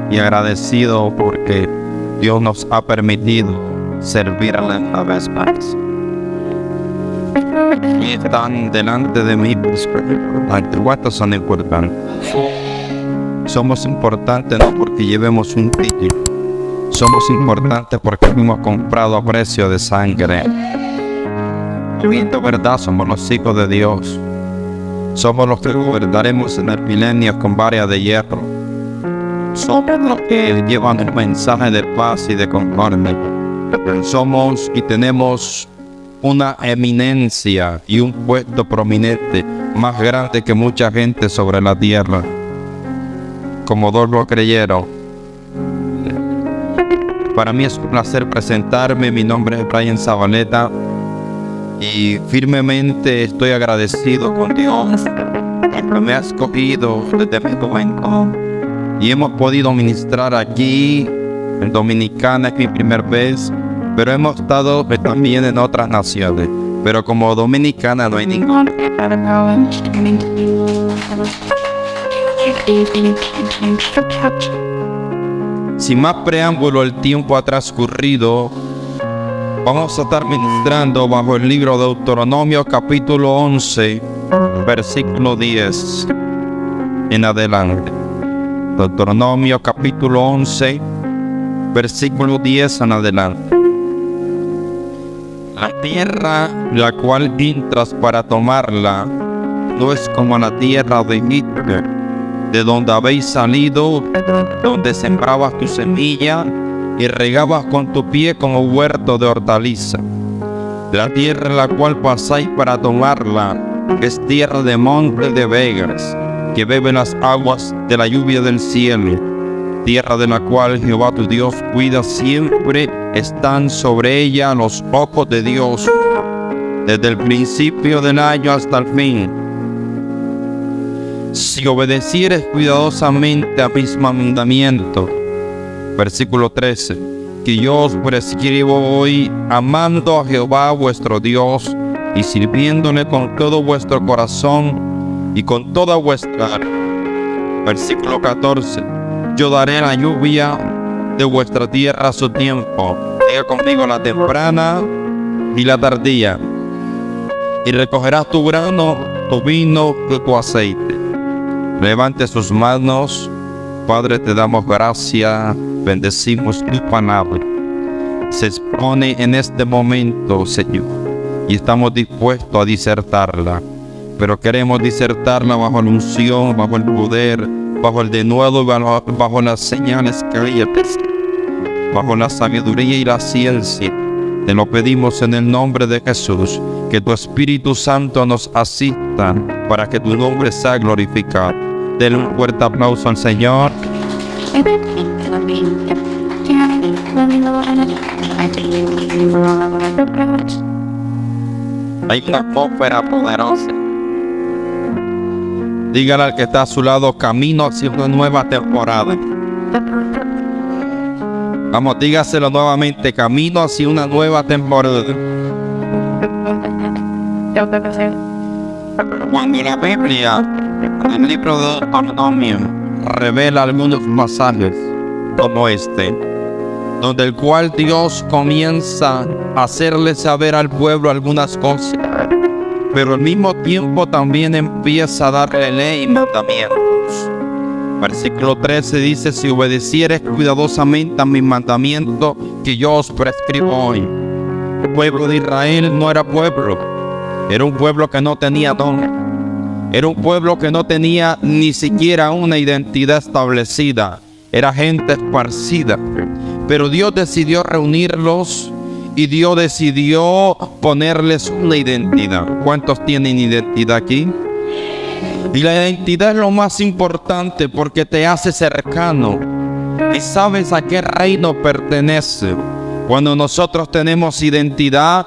y agradecido porque Dios nos ha permitido servirle una vez más. Y están delante de mí, pues, ¿cuántos son importantes? Somos importantes no porque llevemos un título, somos importantes porque fuimos comprados a precio de sangre. Y de verdad somos los hijos de Dios. Somos los que gobernaremos en el milenio con vara de hierro. Somos los que llevan el mensaje de paz y de concordia. Somos y tenemos una eminencia y un puesto prominente más grande que mucha gente sobre la tierra. Como dos lo creyeron. Para mí es un placer presentarme. Mi nombre es Brian Zabaleta y firmemente estoy agradecido con Dios que me ha escogido desde mi momento y hemos podido ministrar aquí en Dominicana. Es mi primera vez, pero hemos estado también en otras naciones, pero como dominicana no hay ninguna. Sin más preámbulo, el tiempo ha transcurrido. Vamos a estar ministrando bajo el libro de Deuteronomio capítulo 11, versículo 10 en adelante. Deuteronomio capítulo 11, versículo 10 en adelante. La tierra la cual entras para tomarla no es como la tierra de Egipto, de donde habéis salido, donde sembrabas tu semilla y regabas con tu pie como huerto de hortaliza. La tierra en la cual pasáis para tomarla es tierra de montes de vegas, que bebe las aguas de la lluvia del cielo. Tierra de la cual Jehová tu Dios cuida siempre, están sobre ella los ojos de Dios, desde el principio del año hasta el fin. Si obedecieres cuidadosamente a mis mandamientos, versículo 13, que yo os prescribo hoy, amando a Jehová vuestro Dios y sirviéndole con todo vuestro corazón y con toda vuestra alma. Versículo 14, yo daré la lluvia de vuestra tierra a su tiempo. Diga conmigo, la temprana y la tardía. Y recogerás tu grano, tu vino y tu aceite. Levante sus manos. Padre, te damos gracias, bendecimos tu palabra. Se expone en este momento, Señor, y estamos dispuestos a disertarla. Pero queremos disertarla bajo la unción, bajo el poder, bajo el denuedo, bajo las señales creíbles, bajo la sabiduría y la ciencia. Te lo pedimos en el nombre de Jesús, que tu Espíritu Santo nos asista para que tu nombre sea glorificado. Denle un fuerte aplauso al Señor. Hay una atmósfera poderosa. Dígale al que está a su lado, camino hacia una nueva temporada. Vamos, dígaselo nuevamente, camino hacia una nueva temporada. Cuando la Biblia, el libro de Deuteronomio, revela algunos pasajes como este, donde el cual Dios comienza a hacerle saber al pueblo algunas cosas, pero al mismo tiempo también empieza a darle ley y mandamientos. Versículo 13 dice, si obedecieres cuidadosamente a mis mandamientos que yo os prescribo hoy. El pueblo de Israel no era pueblo, era un pueblo que no tenía don. Era un pueblo que no tenía ni siquiera una identidad establecida. Era gente esparcida. Pero Dios decidió reunirlos y Dios decidió ponerles una identidad. ¿Cuántos tienen identidad aquí? Y la identidad es lo más importante porque te hace cercano y sabes a qué reino pertenece. Cuando nosotros tenemos identidad,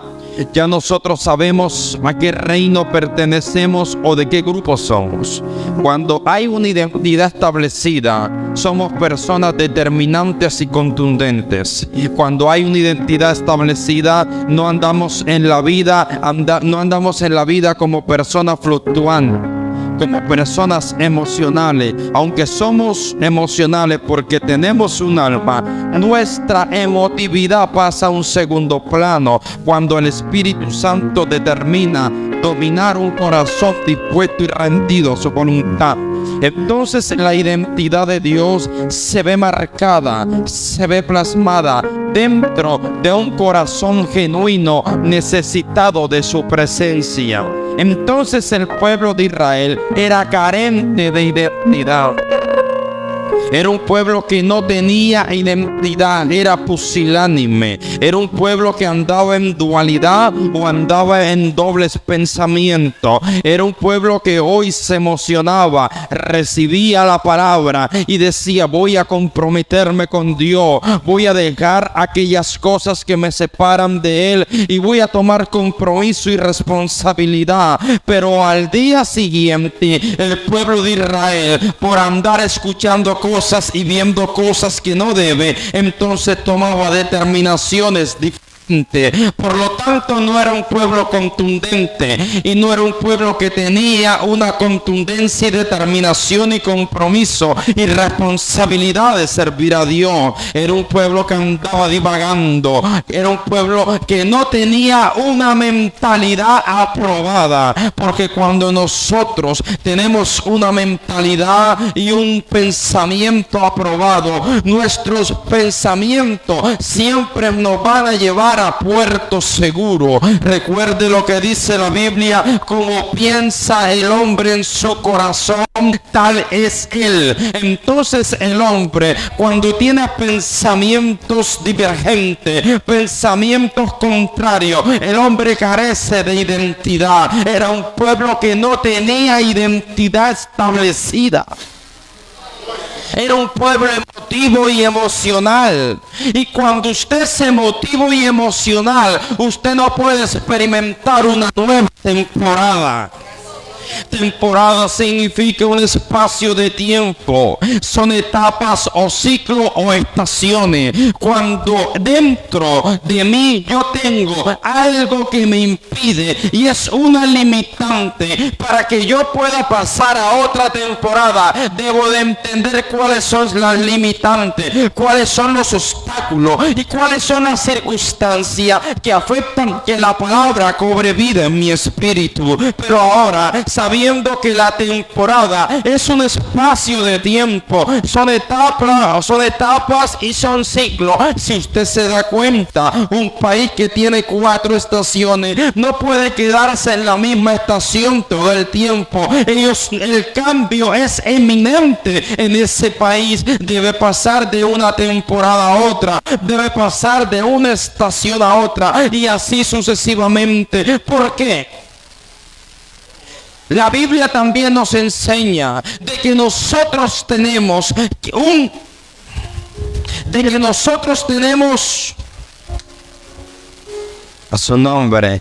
ya nosotros sabemos a qué reino pertenecemos o de qué grupo somos. Cuando hay una identidad establecida, somos personas determinantes y contundentes. Y cuando hay una identidad establecida, no andamos en la vida como personas fluctuantes, como personas emocionales, aunque somos emocionales porque tenemos un alma, nuestra emotividad pasa a un segundo plano cuando el Espíritu Santo determina dominar un corazón dispuesto y rendido a su voluntad. Entonces la identidad de Dios se ve marcada, se ve plasmada dentro de un corazón genuino necesitado de su presencia. Entonces el pueblo de Israel era carente de identidad. Era un pueblo que no tenía identidad, era pusilánime. Era un pueblo que andaba en dualidad o andaba en dobles pensamientos. Era un pueblo que hoy se emocionaba, recibía la palabra y decía: voy a comprometerme con Dios, voy a dejar aquellas cosas que me separan de Él y voy a tomar compromiso y responsabilidad. Pero al día siguiente, el pueblo de Israel, por andar escuchando cosas y viendo cosas que no debe, entonces tomaba determinaciones diferentes. Por lo tanto, no era un pueblo contundente y no era un pueblo que tenía una contundencia y determinación y compromiso y responsabilidad de servir a Dios. Era un pueblo que andaba divagando, era un pueblo que no tenía una mentalidad aprobada, porque cuando nosotros tenemos una mentalidad y un pensamiento aprobado, nuestros pensamientos siempre nos van a llevar a puerto seguro. Recuerde lo que dice la Biblia: como piensa el hombre en su corazón, tal es él. Entonces el hombre, cuando tiene pensamientos divergentes, pensamientos contrarios, el hombre carece de identidad. Era un pueblo que no tenía identidad establecida. Era un pueblo emotivo y emocional. Y cuando usted es emotivo y emocional, usted no puede experimentar una nueva temporada. Temporada significa un espacio de tiempo. Son etapas o ciclos o estaciones. Cuando dentro de mí yo tengo algo que me impide y es una limitante para que yo pueda pasar a otra temporada, debo de entender cuáles son las limitantes, cuáles son los obstáculos y cuáles son las circunstancias que afectan que la palabra cobre vida en mi espíritu. Pero ahora, sabiendo que la temporada es un espacio de tiempo, son etapas y son ciclos. Si usted se da cuenta, un país que tiene 4 estaciones no puede quedarse en la misma estación todo el tiempo. El cambio es eminente en ese país. Debe pasar de una temporada a otra, debe pasar de una estación a otra y así sucesivamente. ¿Por qué? La Biblia también nos enseña de que nosotros tenemos a su nombre,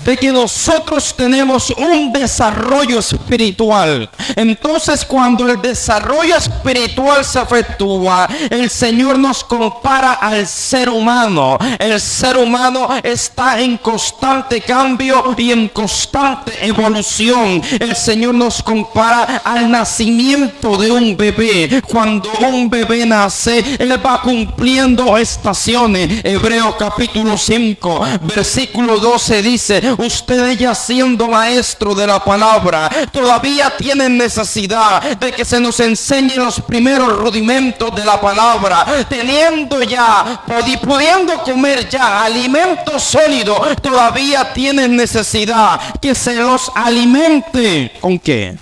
de que nosotros tenemos un desarrollo espiritual. Entonces, cuando el desarrollo espiritual se efectúa, el Señor nos compara al ser humano. El ser humano está en constante cambio y en constante evolución. El Señor nos compara al nacimiento de un bebé. Cuando un bebé nace, él va cumpliendo estaciones. Hebreos capítulo 5, versículo 12 dice: ustedes, ya siendo maestros de la palabra, todavía tienen necesidad de que se nos enseñen los primeros rudimentos de la palabra. Teniendo ya, pudiendo comer ya alimento sólido, todavía tienen necesidad que se los alimente. ¿Con qué?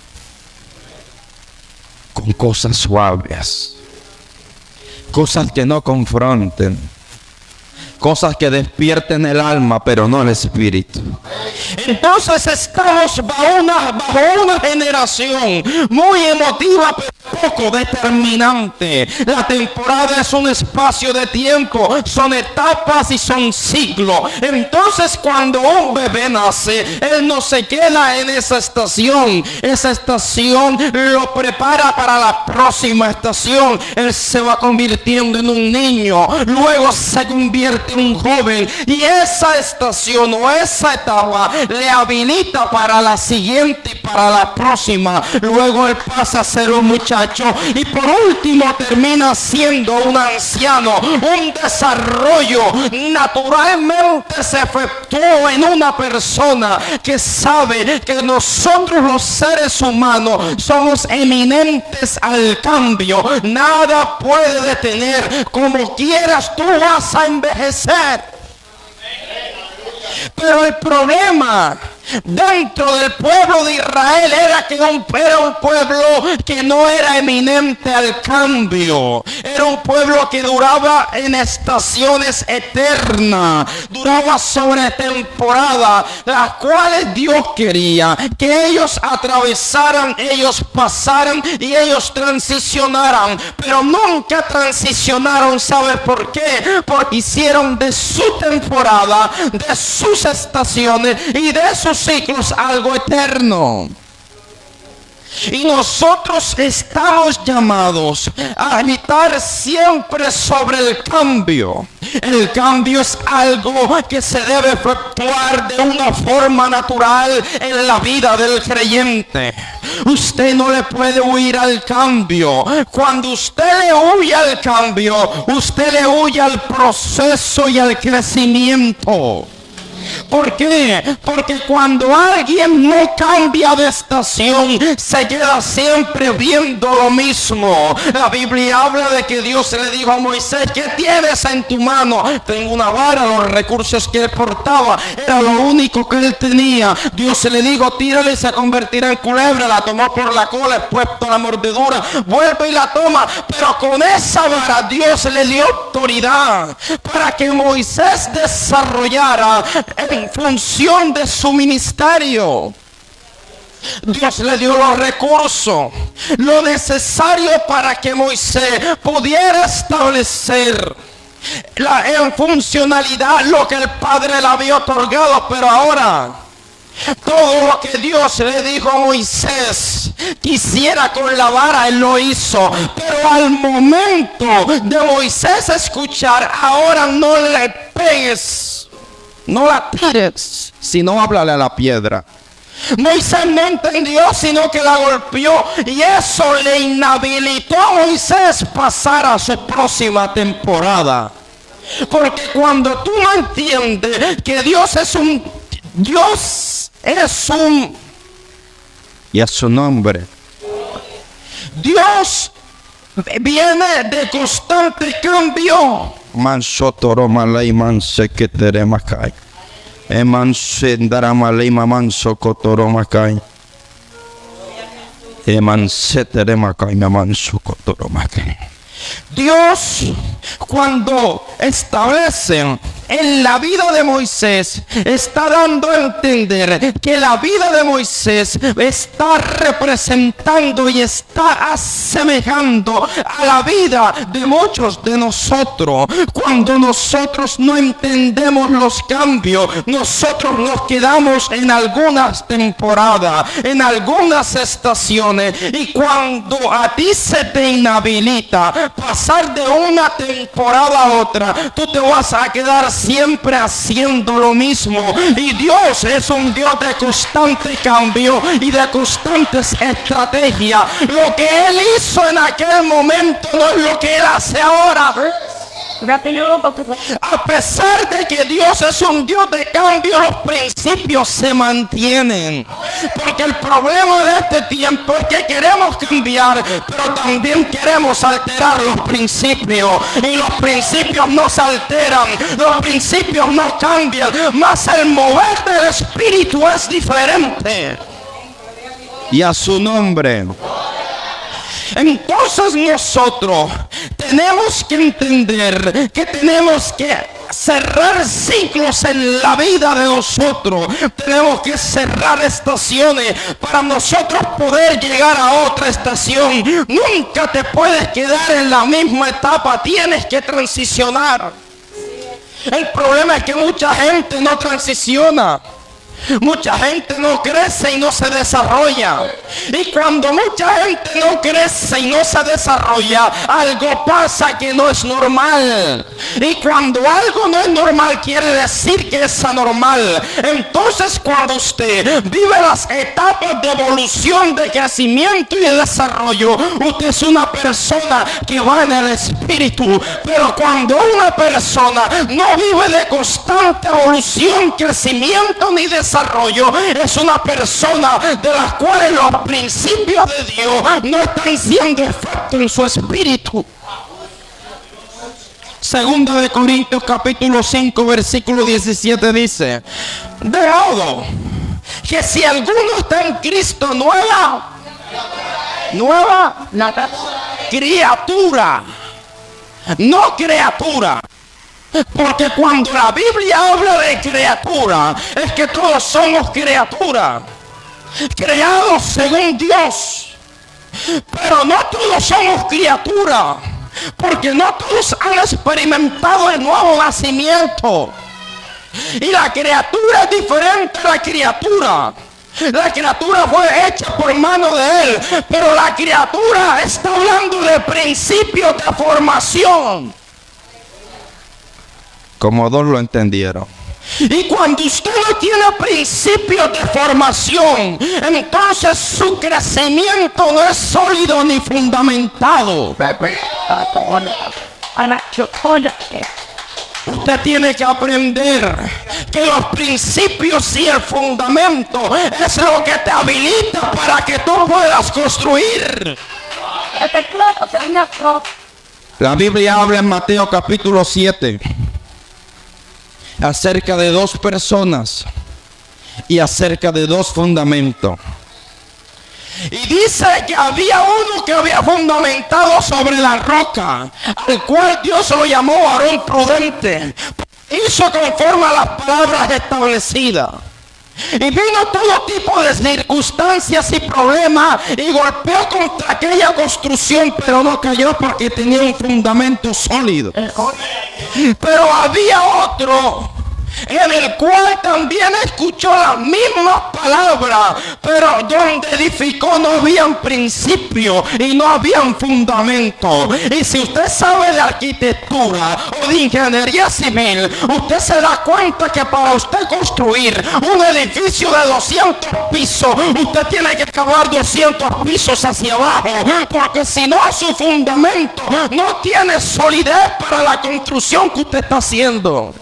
Con cosas suaves, cosas que no confronten, cosas que despierten el alma, pero no el espíritu. Entonces estamos bajo una generación muy emotiva, pero poco determinante. La temporada es un espacio de tiempo, son etapas y son ciclos. Entonces, cuando un bebé nace, él no se queda en esa estación. Esa estación lo prepara para la próxima estación. Él se va convirtiendo en un niño, luego se convierte un joven y esa estación o esa etapa le habilita para la siguiente y para la próxima. Luego él pasa a ser un muchacho y por último termina siendo un anciano. Un desarrollo naturalmente se efectuó en una persona que sabe que nosotros los seres humanos somos eminentes al cambio. Nada puede detener. Como quieras tú vas a envejecer. Pero el problema dentro del pueblo de Israel era que era un pueblo que no era eminente al cambio. Era un pueblo que duraba en estaciones eternas, duraba sobre temporada, las cuales Dios quería que ellos atravesaran, ellos pasaran y ellos transicionaran. Pero nunca transicionaron. ¿Sabe por qué? Porque hicieron de su temporada, de sus estaciones y de sus ciclos algo eterno. Y nosotros estamos llamados a habitar siempre sobre el cambio. El cambio es algo que se debe efectuar de una forma natural en la vida del creyente. Usted no le puede huir al cambio. Cuando usted le huye al cambio, usted le huye al proceso y al crecimiento. ¿Por qué? Porque cuando alguien no cambia de estación, se queda siempre viendo lo mismo. La Biblia habla de que Dios le dijo a Moisés: ¿qué tienes en tu mano? Tengo una vara. Los recursos que él portaba era lo único que él tenía. Dios le dijo: tírale y se convertirá en culebra. La tomó por la cola, puesto la mordedura, vuelve y la toma. Pero con esa vara Dios le dio autoridad para que Moisés desarrollara en función de su ministerio. Dios le dio los recursos, lo necesario para que Moisés pudiera establecer en funcionalidad lo que el Padre le había otorgado. Pero ahora, todo lo que Dios le dijo a Moisés quisiera con la vara, él lo hizo. Pero al momento de Moisés escuchar: ahora no le pegues, no la tires, sino háblale a la piedra. Moisés no entendió, sino que la golpeó, y eso le inhabilitó a Moisés pasar a su próxima temporada. Porque cuando tú no entiendes que Dios es un y a su nombre, Dios viene de constante cambio. Manso toro malay manse que teremakai. Emanse ndaramale mamanso kotoro makai. Emanse teremakai mamanso kotoro makai. Dios, cuando establece en la vida de Moisés, está dando a entender que la vida de Moisés está representando y está asemejando a la vida de muchos de nosotros. Cuando nosotros no entendemos los cambios, nosotros nos quedamos en algunas temporadas, en algunas estaciones, y cuando a ti se te inhabilita pasar de una temporada a otra, tú te vas a quedar siempre haciendo lo mismo. Y Dios es un Dios de constante cambio y de constantes estrategias. Lo que Él hizo en aquel momento no es lo que Él hace ahora. A pesar de que Dios es un Dios de cambio, los principios se mantienen. Porque el problema de este tiempo es que queremos cambiar, pero también queremos alterar los principios. Y los principios no se alteran, los principios no cambian, mas el mover del Espíritu es diferente. Y a su nombre. Entonces nosotros tenemos que entender que tenemos que cerrar ciclos en la vida de nosotros. Tenemos que cerrar estaciones para nosotros poder llegar a otra estación. Nunca te puedes quedar en la misma etapa, tienes que transicionar. El problema es que mucha gente no transiciona. Mucha gente no crece y no se desarrolla. Y cuando mucha gente no crece y no se desarrolla, algo pasa que no es normal. Y cuando algo no es normal, quiere decir que es anormal. Entonces, cuando usted vive las etapas de evolución, de crecimiento y de desarrollo, usted es una persona que va en el espíritu. Pero cuando una persona no vive de constante evolución, crecimiento ni desarrollo, es una persona de la cual los principios de Dios no están siendo efecto en su espíritu. Segunda de Corintios capítulo 5 versículo 17 dice: de modo que si alguno está en Cristo, nueva criatura, no criatura. Porque cuando la Biblia habla de criatura, es que todos somos criaturas, creados según Dios. Pero no todos somos criaturas, porque no todos han experimentado el nuevo nacimiento. Y la criatura es diferente a la criatura. La criatura fue hecha por mano de Él, pero la criatura está hablando de principios de formación. Como dos lo entendieron. Y cuando usted no tiene principios de formación, entonces su crecimiento no es sólido ni fundamentado. Usted tiene que aprender que los principios y el fundamento es lo que te habilita para que tú puedas construir. La Biblia habla en Mateo capítulo 7 acerca de dos personas y acerca de dos fundamentos. Y dice que había uno que había fundamentado sobre la roca, al cual Dios lo llamó varón prudente. Hizo conforme a las palabras establecidas. Y vino todo tipo de circunstancias y problemas y golpeó contra aquella construcción, pero no cayó porque tenía un fundamento sólido. Pero había otro en el cual también escuchó las mismas palabras, pero donde edificó no habían principio y no habían fundamento. Y si usted sabe de arquitectura o de ingeniería civil, usted se da cuenta que para usted construir un edificio de 200 pisos, usted tiene que cavar 200 pisos hacia abajo, porque si no, su fundamento no tiene solidez para la construcción que usted está haciendo.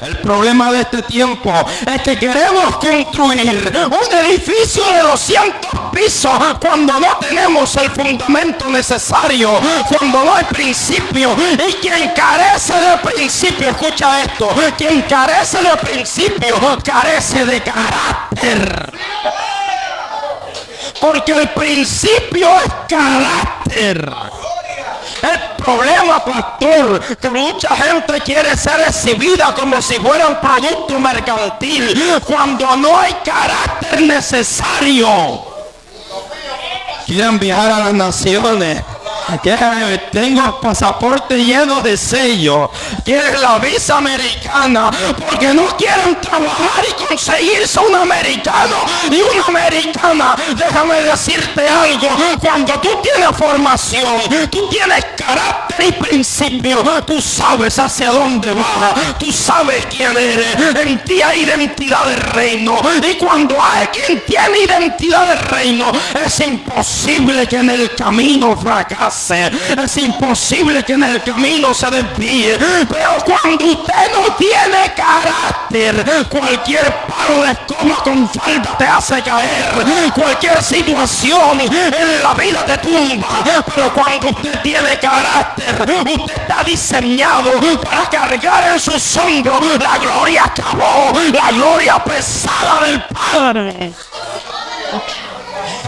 El problema de este tiempo es que queremos construir un edificio de 200 pisos cuando no tenemos el fundamento necesario, cuando no hay principio. Y quien carece de principio, escucha esto, quien carece de principio carece de carácter. Porque el principio es carácter. El problema, pastor, que mucha gente quiere ser exhibida como si fuera un producto mercantil cuando no hay carácter necesario. Quieren viajar a las naciones. Tengo el pasaporte lleno de sellos. Quieren la visa americana porque no quieren trabajar y conseguirse un americano y una americana. Déjame decirte algo: cuando tú tienes formación, tú tienes carácter y principio, tú sabes hacia dónde vas, tú sabes quién eres. En ti hay identidad de reino, y cuando alguien tiene identidad de reino, es imposible que en el camino fracase. Es imposible que en el camino se desvíe. Pero cuando usted no tiene carácter, cualquier palo de escoba con falda te hace caer. Cualquier situación en la vida te tumba. Pero cuando usted tiene carácter, usted está diseñado para cargar en sus hombros la gloria acabó, la gloria pesada del Padre.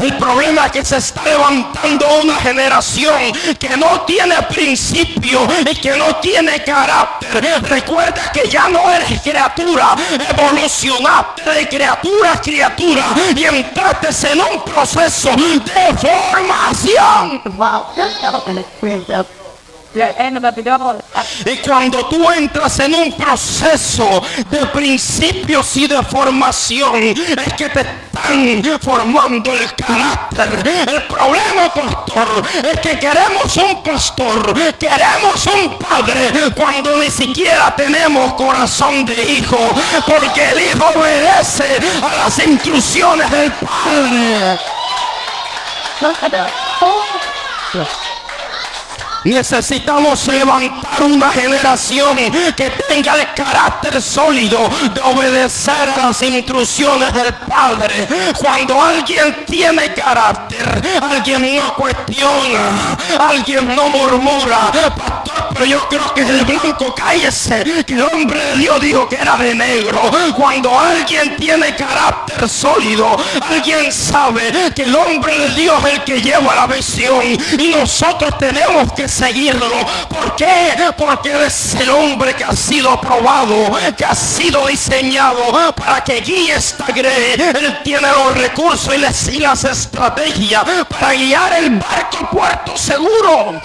El problema es que se está levantando una generación que no tiene principio y que no tiene carácter. Recuerda que ya no eres criatura, evolucionaste de criatura a criatura y entraste en un proceso de formación. Y cuando tú entras en un proceso de principios y de formación, es que te están formando el carácter. El problema, pastor, es que queremos un pastor, queremos un padre, cuando ni siquiera tenemos corazón de hijo, porque el hijo obedece a las instrucciones del padre. Necesitamos levantar una generación que tenga el carácter sólido de obedecer a las instrucciones del Padre. Cuando alguien tiene carácter, alguien no cuestiona, alguien no murmura. Pastor, pero yo creo que es de blanco, cállese, que el hombre de Dios dijo que era de negro. Cuando alguien tiene carácter sólido, alguien sabe que el hombre de Dios es el que lleva la visión y nosotros tenemos que seguirlo. ¿Por qué? Porque es el hombre que ha sido probado, que ha sido diseñado para que guíe esta grey. Él tiene los recursos y las estrategias para guiar el barco a puerto seguro.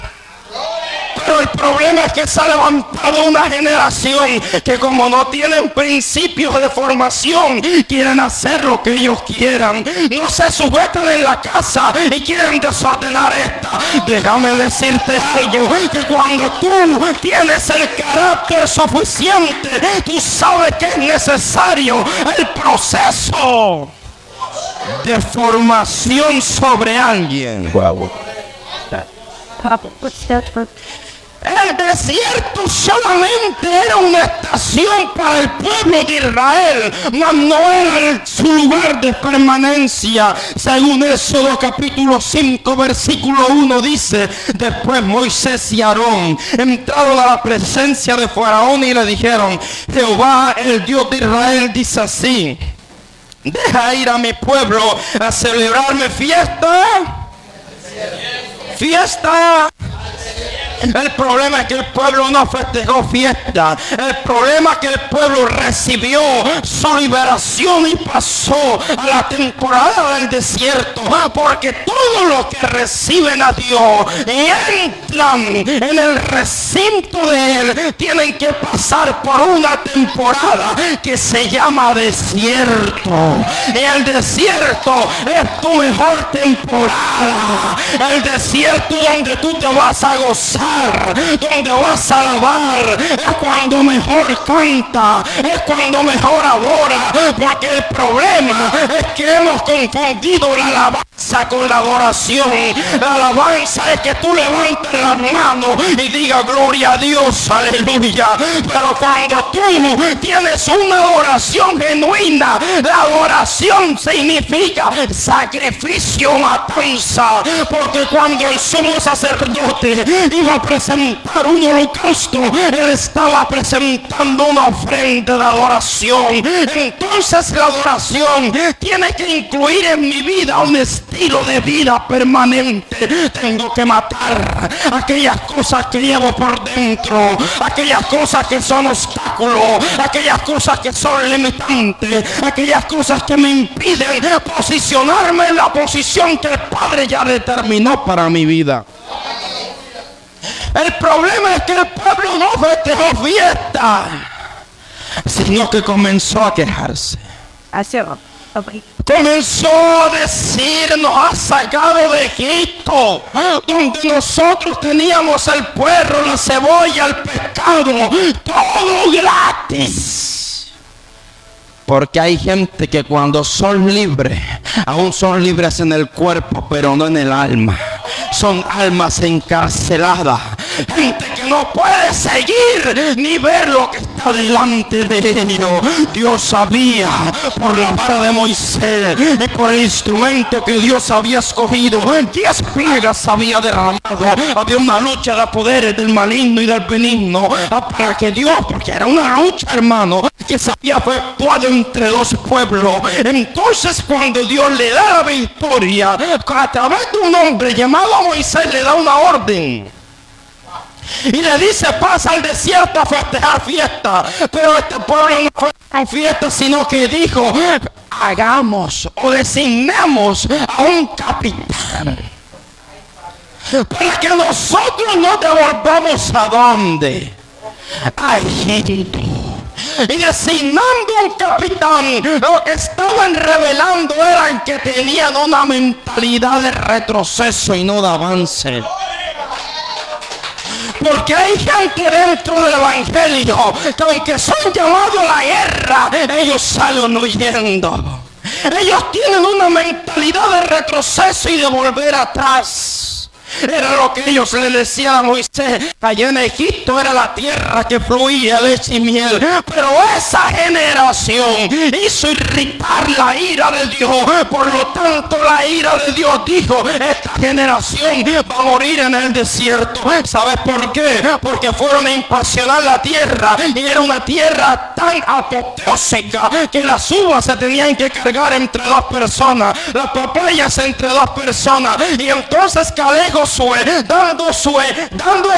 Pero el problema es que se ha levantado una generación que, como no tienen principios de formación, quieren hacer lo que ellos quieran. No se sujetan en la casa y quieren desordenar esta. Déjame decirte algo, que cuando tú tienes el carácter suficiente, tú sabes que es necesario el proceso de formación sobre alguien. Wow. El desierto solamente era una estación para el pueblo de Israel, mas no era su lugar de permanencia. Según Éxodo capítulo 5 versículo 1 dice: después Moisés y Aarón entraron a la presencia de Faraón y le dijeron: Jehová, el Dios de Israel, dice así: deja ir a mi pueblo a celebrarme fiesta. El problema es que el pueblo no festejó fiesta. El problema es que el pueblo recibió su liberación y pasó a la temporada del desierto. Porque todos los que reciben a Dios y entran en el recinto de Él tienen que pasar por una temporada que se llama desierto. Y el desierto es tu mejor temporada. El desierto donde tú te vas a gozar, donde vas a alabar, es cuando mejor canta, es cuando mejor adora. Porque el problema es que hemos confundido la alabanza con la adoración. La alabanza es que tú levantes las manos y digas gloria a Dios, aleluya. Pero cuando tú tienes una adoración genuina, la adoración significa sacrificio, matanza. Porque cuando el sumo sacerdote iba a presentar un holocausto, él estaba presentando una ofrenda de adoración. Entonces la adoración tiene que incluir en mi vida un estilo de vida permanente. Tengo que matar aquellas cosas que llevo por dentro, aquellas cosas que son obstáculos, aquellas cosas que son limitantes, aquellas cosas que me impiden posicionarme en la posición que el Padre ya determinó para mi vida. El problema es que el pueblo no festejó fiesta, sino que comenzó a quejarse. Comenzó a decir: nos ha sacado de Egipto, donde nosotros teníamos el puerro, la cebolla, el pescado, todo gratis. Porque hay gente que cuando son libres, aún son libres en el cuerpo, pero no en el alma. Son almas encarceladas. Gente que no puede seguir ni ver lo que está delante de ellos. Dios sabía por la vara de Moisés y por el instrumento que Dios había escogido. 10 piedras había derramado. Había una lucha de poderes del maligno y del benigno. Para que Dios, porque era una lucha, hermano, que se había efectuado entre dos pueblos. Entonces cuando Dios le da la victoria a través de un hombre llamado Moisés, le da una orden y le dice: pasa al desierto a festejar fiesta. Pero este pueblo no festejó fiesta, sino que dijo: hagamos o designemos a un capitán. para que nosotros nos devolvamos a dónde, a Egipto. Y designando un capitán, lo que estaban revelando era que tenían una mentalidad de retroceso y no de avance. Porque hay gente dentro del evangelio que aunque son llamados a la guerra, ellos salen huyendo. Ellos tienen una mentalidad de retroceso y de volver atrás. Era lo que ellos le decían a Moisés. Allá en Egipto era la tierra que fluía leche y miel. Pero esa generación hizo irritar la ira de Dios. Por lo tanto, la ira de Dios dijo: esta generación va a morir en el desierto. ¿Sabes por qué? Porque fueron a impasionar la tierra. Y era una tierra tan apoteósica que las uvas se tenían que cargar entre dos personas. Las papayas entre dos personas. Y entonces Caleb dando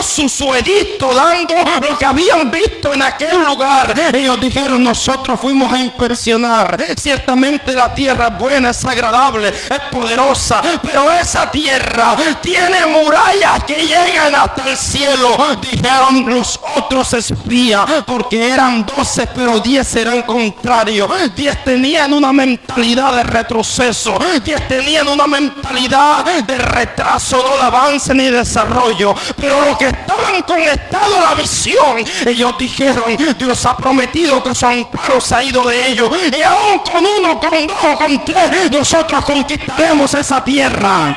su suedito, dando lo que habían visto en aquel lugar. Ellos dijeron: nosotros fuimos a impresionar. Ciertamente la tierra es buena, es agradable, es poderosa, pero esa tierra tiene murallas que llegan hasta el cielo. Dijeron los otros espías, porque eran 12, pero 10 eran contrarios. 10 tenían una mentalidad de retroceso, 10 tenían una mentalidad de retraso, no de avance ni desarrollo. Pero los que estaban conectados a la visión, ellos dijeron: Dios ha prometido que su amparo se ha ido de ellos, y aún con uno, con dos, con tres, nosotros conquistaremos esa tierra.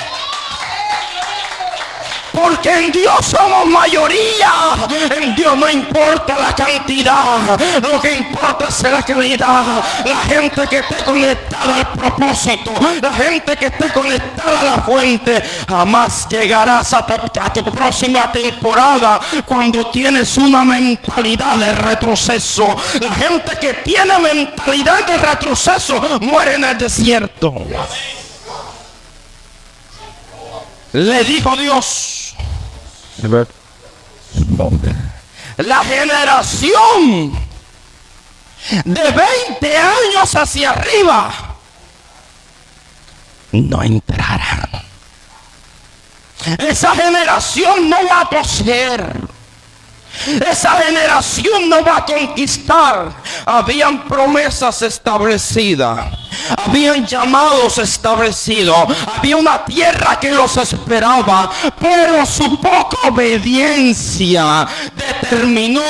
Porque en Dios somos mayoría. En Dios no importa la cantidad, lo que importa es la calidad. La gente que esté conectada al propósito, la gente que esté conectada a la fuente. Jamás llegarás a tu próxima temporada cuando tienes una mentalidad de retroceso. La gente que tiene mentalidad de retroceso muere en el desierto. Le dijo Dios: la generación de 20 años hacia arriba no entrará. Esa generación no va a poseer. Esa generación no va a conquistar. Habían promesas establecidas, habían llamados establecidos, había una tierra que los esperaba, pero su poca obediencia determinó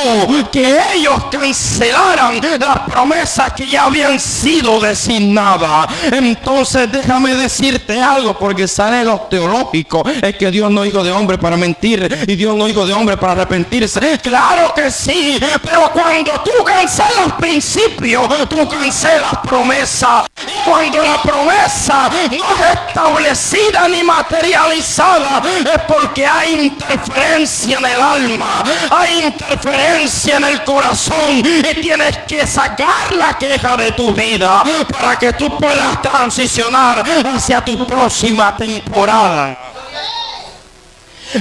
que ellos cancelaran las promesas que ya habían sido designadas. Entonces déjame decirte algo, porque sale lo teológico, es que Dios no es hijo de hombre para mentir, y Dios no es hijo de hombre para arrepentirse. Claro que sí, pero cuando tú cancelas principios, tú cancelas promesa. Y cuando la promesa no es establecida ni materializada, es porque hay interferencia en el alma, hay interferencia en el corazón, y tienes que sacar la queja de tu vida para que tú puedas transicionar hacia tu próxima temporada.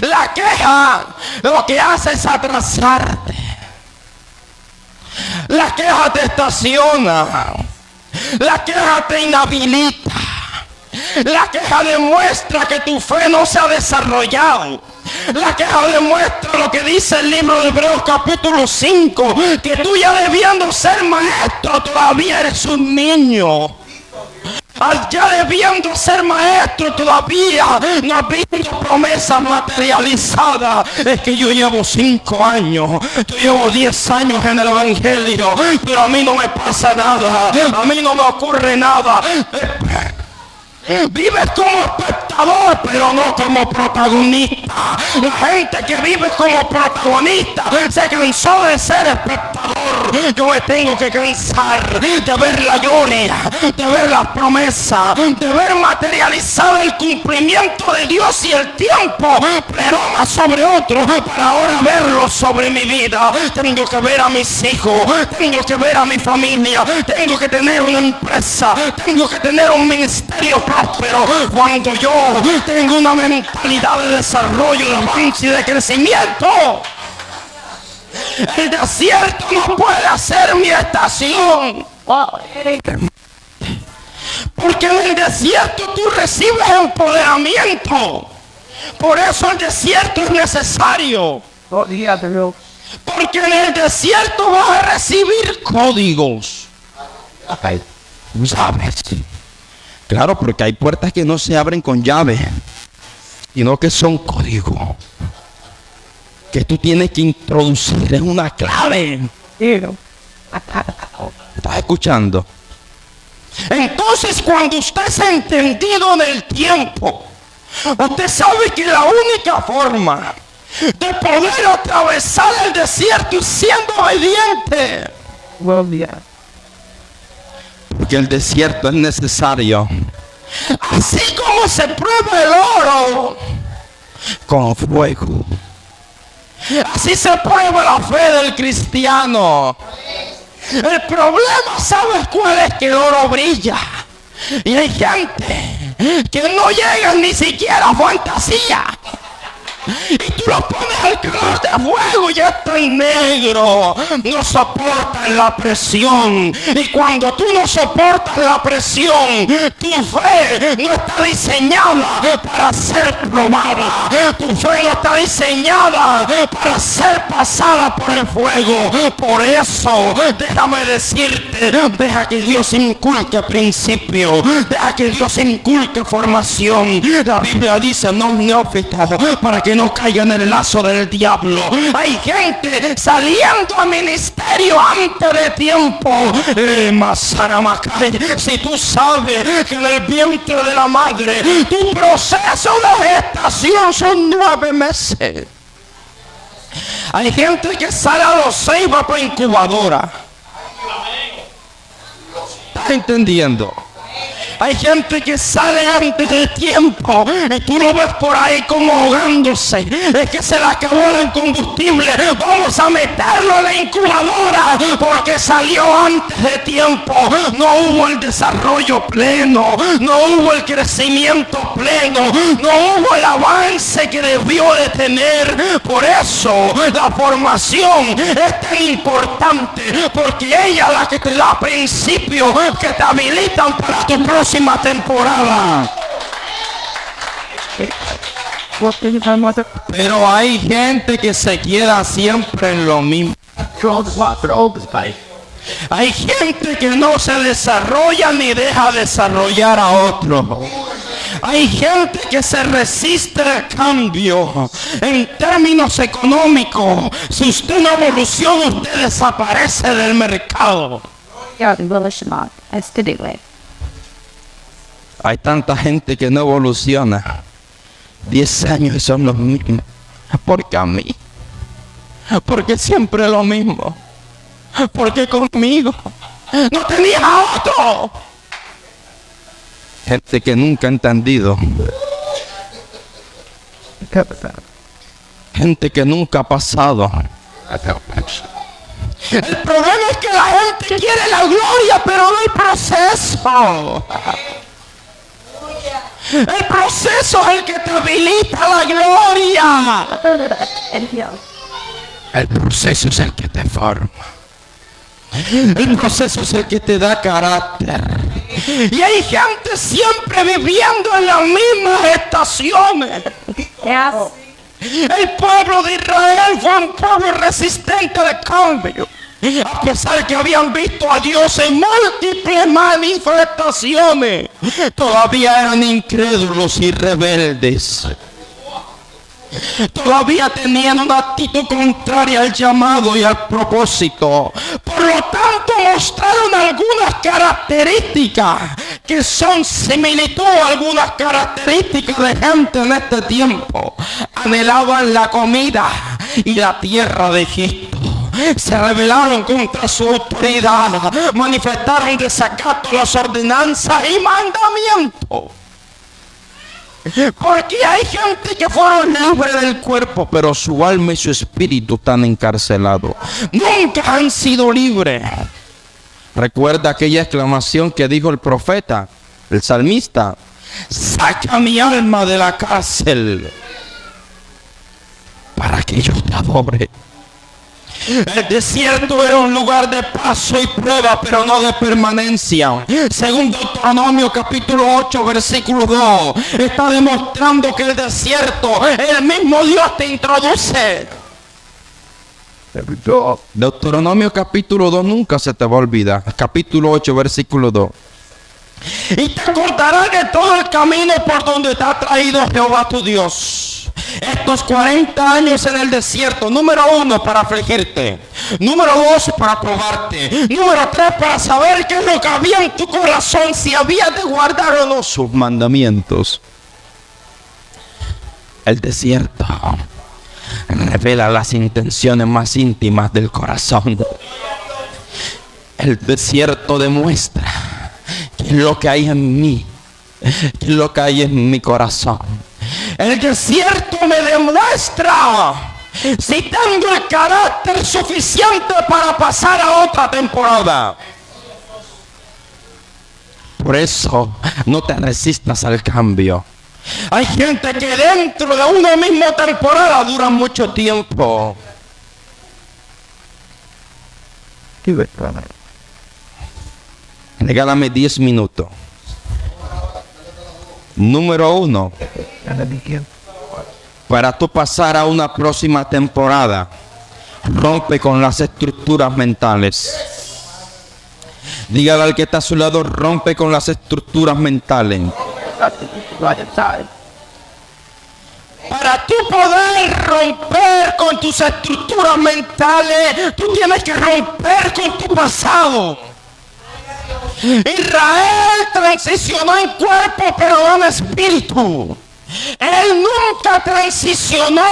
La queja lo que hace es atrasarte. La queja te estaciona. La queja te inhabilita. La queja demuestra que tu fe no se ha desarrollado. La queja demuestra lo que dice el libro de Hebreos capítulo 5, que tú ya debiendo ser maestro todavía eres un niño. Ya debiendo ser maestro todavía no has visto promesas materializadas. Es que yo llevo 5 años, yo llevo 10 años en el evangelio, pero a mí no me pasa nada, a mí no me ocurre nada. Vives como espectador, pero no como protagonista. La gente que vive como protagonista se cansó de ser espectador. Yo me tengo que cansar de ver la gloria, de ver las promesas, de ver materializado el cumplimiento de Dios y el tiempo prerroga sobre otro para ahora verlo sobre mi vida. Tengo que ver a mis hijos, tengo que ver a mi familia, tengo que tener una empresa, tengo que tener un ministerio próspero. Cuando yo tengo una mentalidad de desarrollo, de avance y de crecimiento, el desierto no puede ser mi estación. Porque en el desierto tú recibes empoderamiento. Por eso el desierto es necesario. Porque en el desierto vas a recibir códigos. ¿Sabes? Claro, porque hay puertas que no se abren con llave, sino que son códigos que tú tienes que introducir. Es una clave. ¿Estás escuchando? Entonces, cuando usted se ha entendido en el tiempo, usted sabe que la única forma de poder atravesar el desierto es siendo obediente. Porque el desierto es necesario. Así como se prueba el oro con fuego, así se prueba la fe del cristiano. El problema, ¿sabes cuál es? Que el oro brilla. Y hay gente que no llega ni siquiera a fantasía. Y tú lo pones al calor de fuego y ya está en negro. No soportan la presión. Y cuando tú no soportas la presión, tu fe no está diseñada para ser probada. Tu fe no está diseñada para ser pasada por el fuego. Por eso, déjame decirte, deja que Dios inculque principio. Deja que Dios inculque formación. La Biblia dice, no neófitas, para que no caigan en el lazo del diablo. Hay gente saliendo a ministerio antes de tiempo. Si tú sabes que en el vientre de la madre tu proceso de gestación son 9 meses. Hay gente que sale a los 6 va para incubadora. ¿Estás entendiendo? Hay gente que sale antes de tiempo y tú lo ves por ahí como ahogándose. Es que se le acabó el combustible. Vamos a meterlo en la incubadora porque salió antes de tiempo. No hubo el desarrollo pleno. No hubo el crecimiento pleno. No hubo el avance que debió de tener. Por eso la formación es tan importante, porque ella es la que te da principios que te habilitan para tu próxima temporada. Pero hay gente que se queda siempre en lo mismo. Hay gente que no se desarrolla ni deja desarrollar a otro. Hay gente que se resiste al cambio. En términos económicos, si usted no evoluciona, usted desaparece del mercado. Hay tanta gente que no evoluciona. 10 años son los mismos. Porque a mí. Porque siempre lo mismo. Porque conmigo no tenía otro. Gente que nunca ha entendido. Gente que nunca ha pasado. El problema es que la gente quiere la gloria, pero no el proceso. El proceso es el que te habilita la gloria. El proceso es el que te forma. El proceso es el que te da carácter. Y hay gente siempre viviendo en las mismas estaciones. El pueblo de Israel fue un pueblo resistente al cambio. A pesar que habían visto a Dios en múltiples manifestaciones, todavía eran incrédulos y rebeldes. Todavía tenían una actitud contraria al llamado y al propósito. Por lo tanto, mostraron algunas características que son similitud a algunas características de gente en este tiempo. Anhelaban la comida y la tierra de Egipto. Se rebelaron contra su autoridad, manifestaron desacato a las ordenanzas y mandamientos. Porque hay gente que fueron libres del cuerpo, pero su alma y su espíritu están encarcelados. Nunca han sido libres. Recuerda aquella exclamación que dijo el profeta, el salmista: saca mi alma de la cárcel para que yo te adore. El desierto era un lugar de paso y prueba, pero no de permanencia. Según Deuteronomio capítulo 8, versículo 2, está demostrando que el desierto, el mismo Dios te introduce. Deuteronomio capítulo 2 nunca se te va a olvidar. Capítulo 8, versículo 2. Y te acordarás de todo el camino por donde te ha traído Jehová tu Dios. Estos 40 años en el desierto, número 1, para afligirte. Número 2, para probarte. Número 3, para saber qué es lo que había en tu corazón, si había de guardar o no sus mandamientos. El desierto revela las intenciones más íntimas del corazón. El desierto demuestra qué es lo que hay en mí, qué es lo que hay en mi corazón. El desierto me demuestra si tengo el carácter suficiente para pasar a otra temporada. Por eso no te resistas al cambio. Hay gente que dentro de una misma temporada dura mucho tiempo. Regálame 10 minutos. Número 1. Para tú pasar a una próxima temporada, rompe con las estructuras mentales. Dígale al que está a su lado, rompe con las estructuras mentales. Para tú poder romper con tus estructuras mentales, tú tienes que romper con tu pasado. Israel transicionó en cuerpo, pero no en espíritu. Él nunca transicionó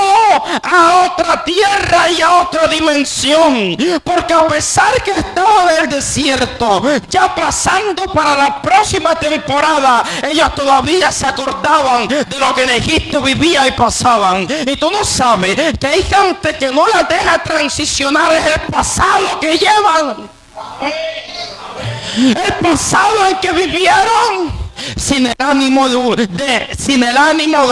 a otra tierra y a otra dimensión, porque a pesar que estaba en el desierto, ya pasando para la próxima temporada, ellos todavía se acordaban de lo que en Egipto vivía y pasaban. Y tú no sabes que hay gente que no la deja transicionar, es el pasado que llevan. El pasado en que vivieron sin el ánimo de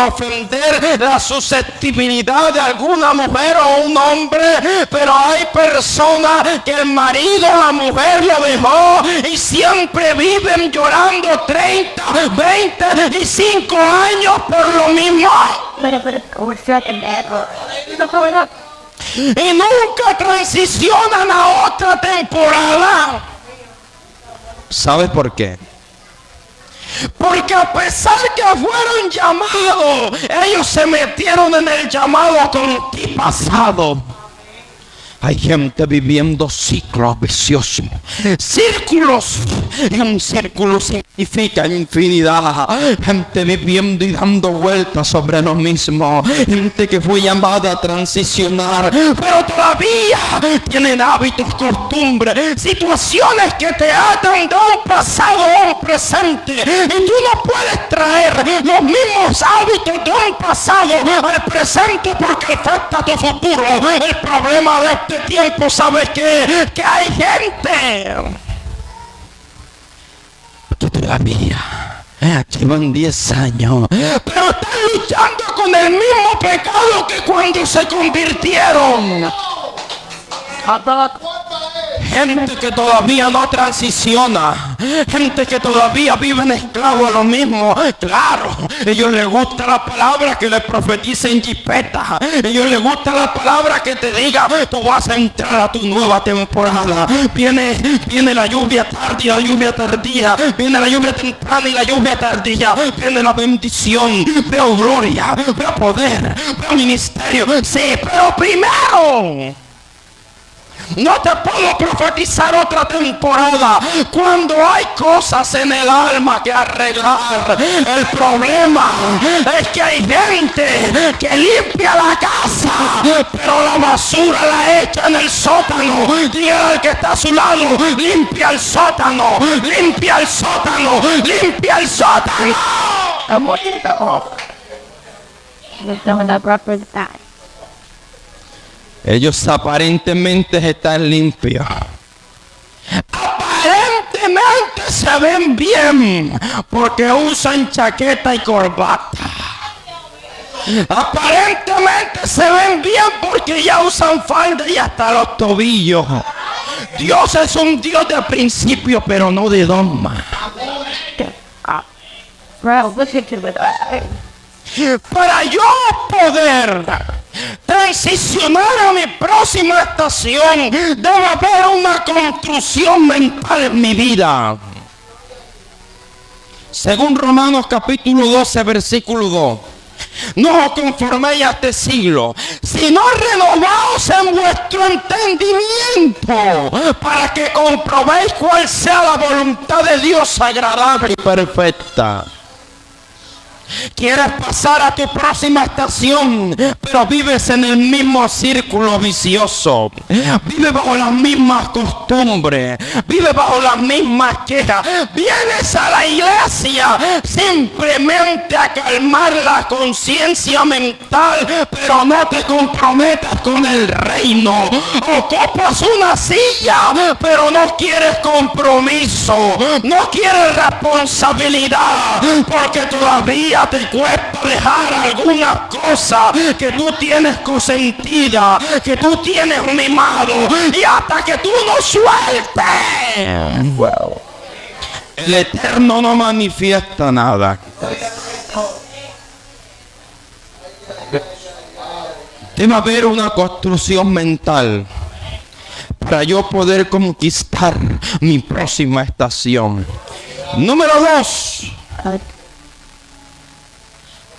ofender la susceptibilidad de alguna mujer o un hombre, pero hay personas que el marido o la mujer lo dejó y siempre viven llorando 30, 25 años por lo mismo. Y nunca transicionan a otra temporada. ¿Sabes por qué? Porque a pesar que fueron llamados, ellos se metieron en el llamado con ti pasado. Hay gente viviendo ciclos viciosos. Círculos. Un círculo significa infinidad. Gente viviendo y dando vueltas sobre lo mismo. Gente que fue llamada a transicionar, pero todavía tienen hábitos, costumbres, situaciones que te atan de un pasado a un presente. Y tú no puedes traer los mismos hábitos de un pasado al presente porque afecta tu futuro. El problema de este tiempo, ¿sabes qué? Que hay gente que todavía llevan 10 años, pero están luchando con el mismo pecado que cuando se convirtieron. Gente que todavía no transiciona, gente que todavía vive en esclavo a lo mismo. Claro, a ellos les gusta la palabra que les profetice en jipeta. A ellos les gusta la palabra que te diga, tú vas a entrar a tu nueva temporada. Viene la lluvia tarde y la lluvia tardía. Viene la lluvia temprana y la lluvia tardía. Viene la bendición, veo gloria, veo poder, veo ministerio. Sí, pero primero no te puedo profetizar otra temporada cuando hay cosas en el alma que arreglar. El problema es que hay gente que limpia la casa, pero la basura la echa en el sótano. Dígale al que está a su lado, limpia el sótano, limpia el sótano, limpia el sótano. Ellos aparentemente están limpios. Aparentemente se ven bien porque usan chaqueta y corbata. Aparentemente se ven bien porque ya usan falda y hasta los tobillos. Dios es un Dios de principio, pero no de dogma. Para yo poder transicionar a mi próxima estación, debe haber una construcción mental en mi vida. Según Romanos capítulo 12, versículo 2. No os conforméis a este siglo, sino renovaos en vuestro entendimiento, para que comprobéis cuál sea la voluntad de Dios agradable y perfecta. Quieres pasar a tu próxima estación, pero vives en el mismo círculo vicioso. Vives bajo las mismas costumbres. Vives bajo las mismas quejas. Vienes a la iglesia simplemente a calmar la conciencia mental, pero no te comprometas con el reino. Ocupas una silla, pero no quieres compromiso. No quieres responsabilidad, porque todavía te cuesta dejar alguna cosa que tú tienes consentida, que tú tienes mimado, y hasta que tú no sueltes, el Eterno no manifiesta nada. Debe haber una construcción mental para yo poder conquistar mi próxima estación. Número 2.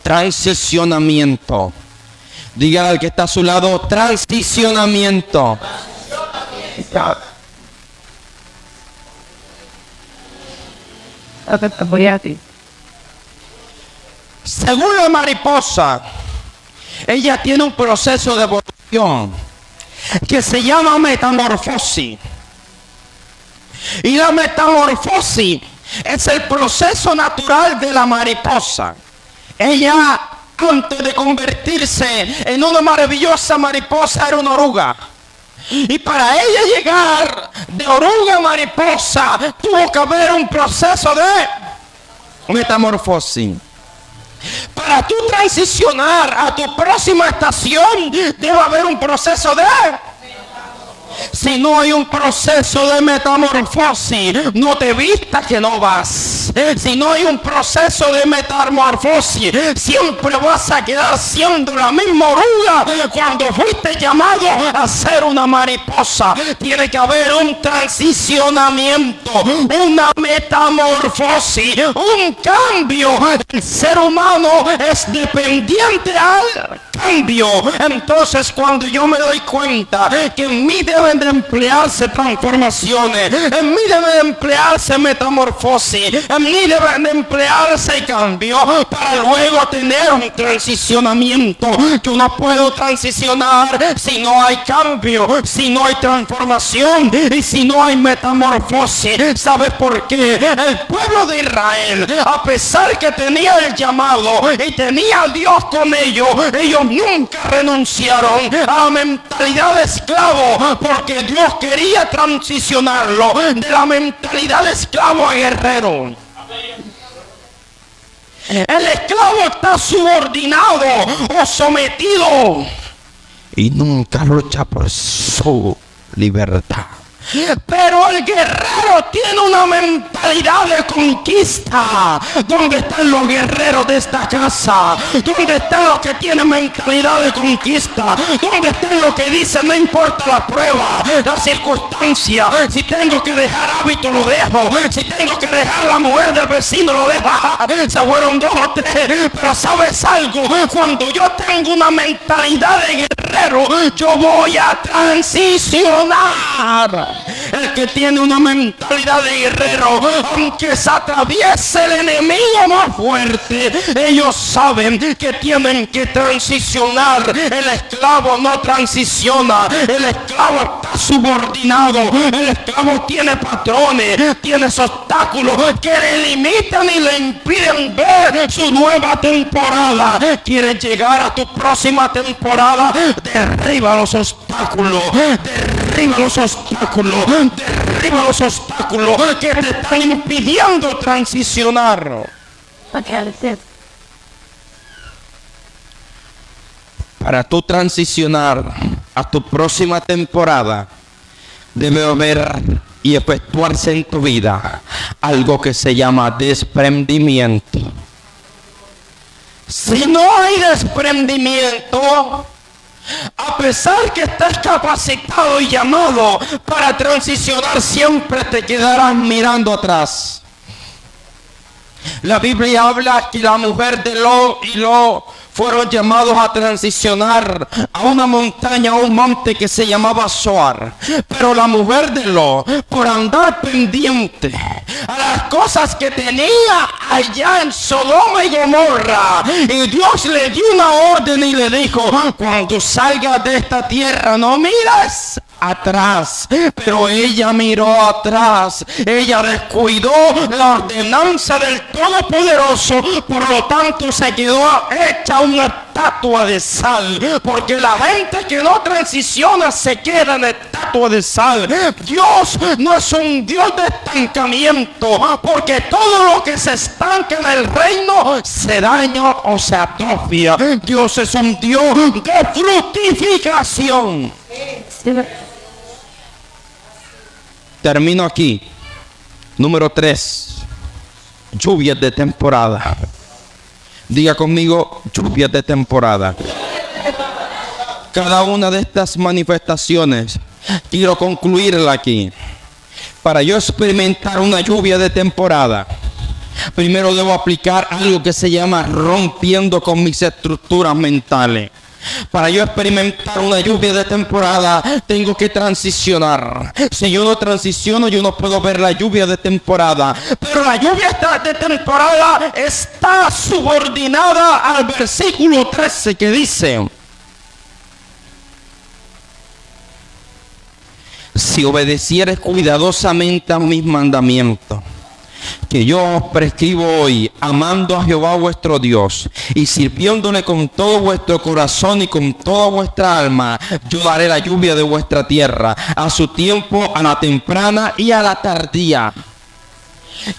Transicionamiento. Diga al que está a su lado, transicionamiento. Según la mariposa, ella tiene un proceso de evolución que se llama metamorfosis. Y la metamorfosis es el proceso natural de la mariposa. Ella, antes de convertirse en una maravillosa mariposa, era una oruga. Y para ella llegar de oruga a mariposa, tuvo que haber un proceso de metamorfosis. Para tú transicionar a tu próxima estación, debe haber un proceso de... Si no hay un proceso de metamorfosis, no te vistas que no vas. Si no hay un proceso de metamorfosis, siempre vas a quedar siendo la misma oruga cuando fuiste llamado a ser una mariposa. Tiene que haber un transicionamiento, una metamorfosis, un cambio. El ser humano es dependiente al cambio. Entonces, cuando yo me doy cuenta que en mí deben de emplearse transformaciones, en mí deben de emplearse metamorfosis, en mí deben de emplearse cambio, para luego tener un transicionamiento. Yo no puedo transicionar si no hay cambio, si no hay transformación y si no hay metamorfosis. ¿Sabes por qué? El pueblo de Israel, a pesar que tenía el llamado y tenía a Dios con ellos nunca renunciaron a la mentalidad de esclavo, porque Dios quería transicionarlo de la mentalidad de esclavo a guerrero. El esclavo está subordinado o sometido y nunca lucha por su libertad. Pero el guerrero tiene una mentalidad de conquista. ¿Dónde están los guerreros de esta casa? ¿Dónde están los que tienen mentalidad de conquista? ¿Dónde están los que dicen no importa la prueba, la circunstancia? Si tengo que dejar hábito lo dejo. Si tengo que dejar la mujer del vecino lo dejo. Se fueron 2 o 3. Pero ¿sabes algo? Cuando yo tengo una mentalidad de guerrero, yo voy a transicionar. El que tiene una mentalidad de guerrero, aunque se atraviese el enemigo más fuerte, ellos saben que tienen que transicionar. El esclavo no transiciona. El esclavo está subordinado. El esclavo tiene patrones, tiene obstáculos que le limitan y le impiden ver su nueva temporada. Quieres llegar a tu próxima temporada, derriba los obstáculos, derriba los obstáculos, derriba los obstáculos que te están impidiendo transicionar. Para tú transicionar a tu próxima temporada, debe haber y efectuarse en tu vida algo que se llama desprendimiento. Si no hay desprendimiento, a pesar que estás capacitado y llamado para transicionar, siempre te quedarás mirando atrás. La Biblia habla que la mujer de Lot y Lot fueron llamados a transicionar a una montaña, a un monte que se llamaba Zoar. Pero la mujer de Lot, por andar pendiente a las cosas que tenía allá en Sodoma y Gomorra, y Dios le dio una orden y le dijo: cuando salgas de esta tierra, no mires atrás. Pero ella miró atrás, ella descuidó la ordenanza del Todopoderoso, por lo tanto se quedó hecha una estatua de sal, porque la gente que no transiciona se queda en estatua de sal. Dios no es un Dios de estancamiento, porque todo lo que se estanca en el reino se daña o se atrofia. Dios es un Dios de fructificación. Termino aquí. Número 3. Lluvias de temporada. Diga conmigo: lluvias de temporada. Cada una de estas manifestaciones quiero concluirla aquí. Para yo experimentar una lluvia de temporada, primero debo aplicar algo que se llama rompiendo con mis estructuras mentales. Para yo experimentar una lluvia de temporada, tengo que transicionar. Si yo no transiciono, yo no puedo ver la lluvia de temporada. Pero la lluvia de temporada está subordinada al versículo 13, que dice: si obedecieres cuidadosamente a mis mandamientos, que yo os prescribo hoy, amando a Jehová vuestro Dios y sirviéndole con todo vuestro corazón y con toda vuestra alma, yo daré la lluvia de vuestra tierra a su tiempo, a la temprana y a la tardía.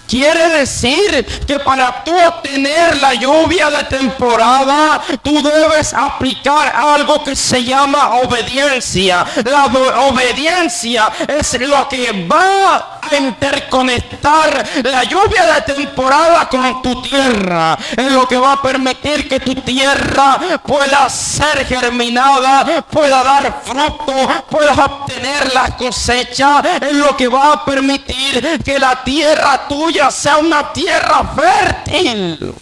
Quiere decir que para tú obtener la lluvia de temporada, tú debes aplicar algo que se llama obediencia. La obediencia es lo que va a interconectar la lluvia de temporada con tu tierra. Es lo que va a permitir que tu tierra pueda ser germinada, pueda dar fruto, puedas obtener la cosecha. Es lo que va a permitir que la tierra tuya sea una tierra fértil.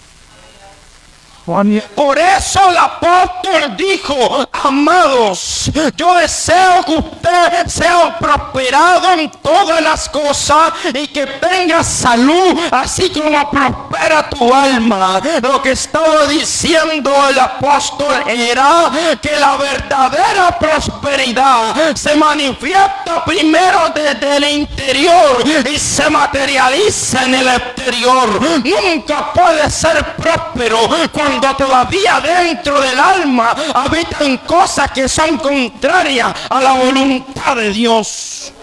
Por eso el apóstol dijo: amados, yo deseo que usted sea prosperado en todas las cosas y que tenga salud, así como prospera tu alma. Lo que estaba diciendo el apóstol era que la verdadera prosperidad se manifiesta primero desde el interior y se materializa en el exterior. Nunca puede ser próspero cuando todavía dentro del alma habitan cosas que son contrarias a la voluntad de Dios.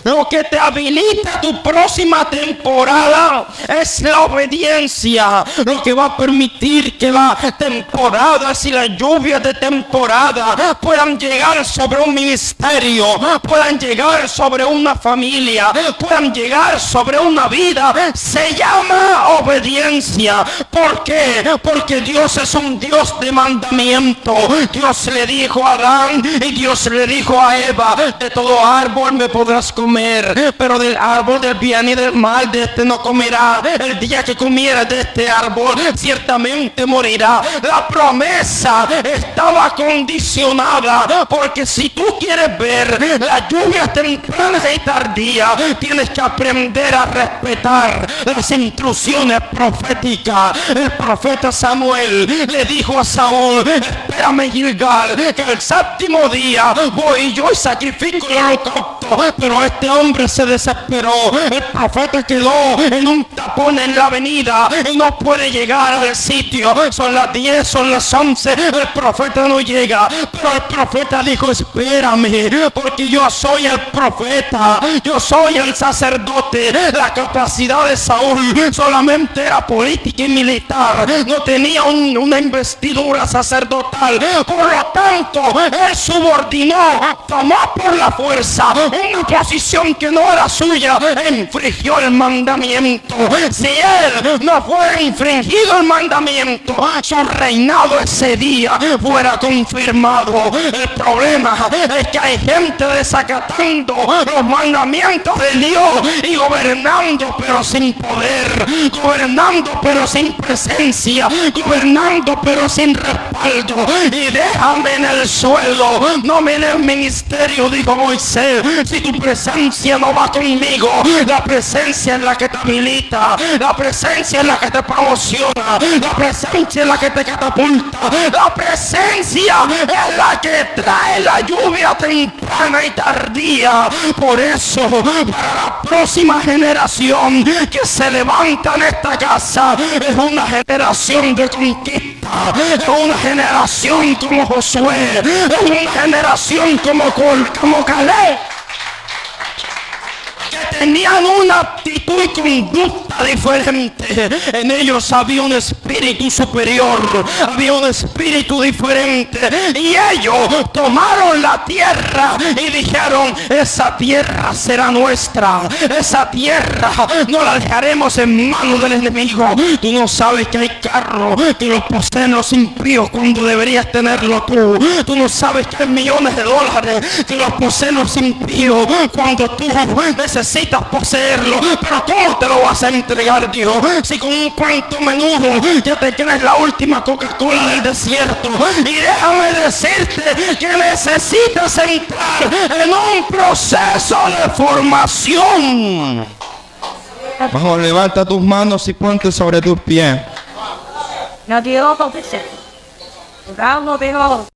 Lo que te habilita tu próxima temporada es la obediencia. Lo que va a permitir que las temporadas y las lluvias de temporada puedan llegar sobre un ministerio, puedan llegar sobre una familia, puedan llegar sobre una vida, se llama obediencia. ¿Por qué? Porque Dios es un Dios de mandamiento. Dios le dijo a Adán y Dios le dijo a Eva: de todo árbol me podrás comer, pero del árbol del bien y del mal de este no comerá. El día que comiera de este árbol ciertamente morirá. La promesa estaba condicionada, porque si tú quieres ver la lluvia temprana y tardía, tienes que aprender a respetar las instrucciones proféticas. El profeta Samuel le dijo a Saúl: espérame en Gilgal, que el séptimo día voy yo y sacrifico el holocausto pero este hombre se desesperó. El profeta quedó en un tapón en la avenida y no puede llegar al sitio. Son las 10, son las 11, el profeta no llega. Pero el profeta dijo: espérame, porque yo soy el profeta, yo soy el sacerdote. La capacidad de Saúl solamente era política y militar, no tenía una investidura sacerdotal. Por lo tanto, él subordinó, tomó por la fuerza una posición que no era suya, infringió el mandamiento. Si él no fuera infringido el mandamiento, su reinado ese día fuera confirmado. El problema es que hay gente desacatando los mandamientos de Dios y gobernando pero sin poder, gobernando pero sin presencia, gobernando pero sin respaldo. Y déjame en el suelo, no me en el ministerio, dijo Moisés. Si tu presencia no va conmigo, la presencia es la que te habilita, la presencia es la que te promociona, la presencia es la que te catapulta, la presencia es la que trae la lluvia temprana y tardía. Por eso, para la próxima generación que se levanta en esta casa, es una generación de conquista, es una generación como Josué, es una generación como Caleb, que tenían una actitud y conducta diferente. En ellos había un espíritu superior, había un espíritu diferente, y ellos tomaron la tierra y dijeron: esa tierra será nuestra, esa tierra no la dejaremos en manos del enemigo. Tú no sabes que hay carros que los poseen los impíos cuando deberías tenerlo tú. Tú no sabes que hay millones de dólares que los poseen los impíos cuando tú necesitas poseerlo. Pero ¿cómo te lo vas a entregar, Dios, si con un cuento menudo ya te tienes la última Coca-Cola del desierto? Y déjame decirte que necesitas entrar en un proceso de formación. Vamos, levanta tus manos y ponte sobre tus pies. No, Dios, bravo,